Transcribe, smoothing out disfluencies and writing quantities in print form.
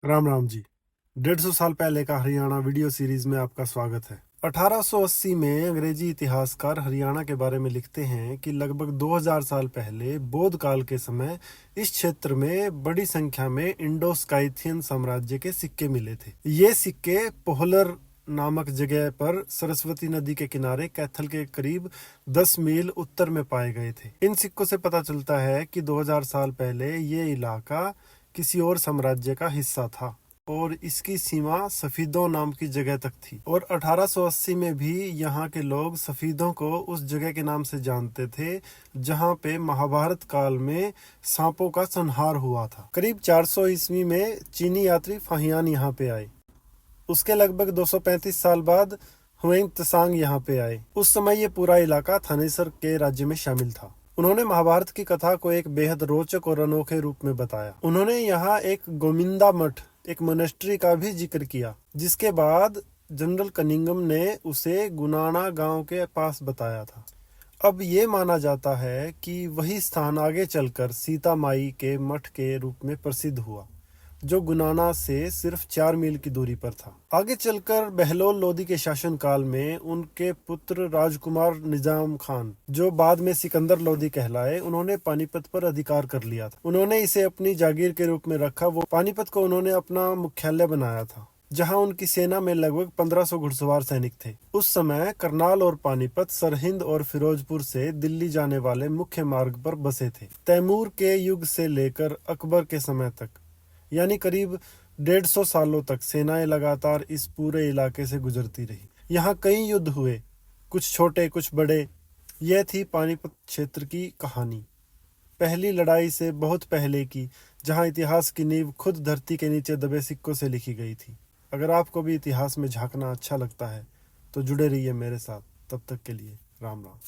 राम राम जी। 150 साल पहले का हरियाणा वीडियो सीरीज में आपका स्वागत है। 1880 में अंग्रेजी इतिहासकार हरियाणा के बारे में लिखते हैं कि लगभग 2000 साल पहले बौद्ध काल के समय इस क्षेत्र में बड़ी संख्या में इंडो स्काइथियन साम्राज्य के सिक्के मिले थे। ये सिक्के पोहलर नामक जगह पर सरस्वती नदी के किनारे कैथल के करीब 10 मील उत्तर में पाए गए थे। इन सिक्कों से पता चलता है कि 2000 साल पहले ये इलाका किसी और साम्राज्य का हिस्सा था और इसकी सीमा सफीदों नाम की जगह तक थी। और 1880 में भी यहाँ के लोग सफीदों को उस जगह के नाम से जानते थे जहाँ पे महाभारत काल में सांपों का संहार हुआ था। करीब 400 ईस्वी में चीनी यात्री फाहियान यहाँ पे आए। उसके लगभग 235 साल बाद हुएंग त्सांग यहाँ पे आए। उस समय ये पूरा इलाका थानेसर के राज्य में शामिल था। उन्होंने महाभारत की कथा को एक बेहद रोचक और अनोखे रूप में बताया। उन्होंने यहाँ एक गोमिंदा मठ, एक मोनेस्ट्री का भी जिक्र किया, जिसके बाद जनरल कनिंगम ने उसे गुनाना गांव के पास बताया था। अब ये माना जाता है कि वही स्थान आगे चलकर सीता माई के मठ के रूप में प्रसिद्ध हुआ, जो गुनाना से सिर्फ 4 मील की दूरी पर था। आगे चलकर बहलोल लोदी के शासनकाल में उनके पुत्र राजकुमार निजाम खान, जो बाद में सिकंदर लोदी कहलाए, उन्होंने पानीपत पर अधिकार कर लिया था। उन्होंने इसे अपनी जागीर के रूप में रखा। वो पानीपत को उन्होंने अपना मुख्यालय बनाया था, जहां उनकी सेना में लगभग 1500 घुड़सवार सैनिक थे। उस समय करनाल और पानीपत सरहिंद और फिरोजपुर से दिल्ली जाने वाले मुख्य मार्ग पर बसे थे। तैमूर के युग से लेकर अकबर के समय तक, यानी करीब 150 सालों तक सेनाएं लगातार इस पूरे इलाके से गुजरती रही। यहाँ कई युद्ध हुए, कुछ छोटे कुछ बड़े। यह थी पानीपत क्षेत्र की कहानी, पहली लड़ाई से बहुत पहले की, जहाँ इतिहास की नींव खुद धरती के नीचे दबे सिक्कों से लिखी गई थी। अगर आपको भी इतिहास में झांकना अच्छा लगता है तो जुड़े रहिए मेरे साथ। तब तक के लिए राम राम।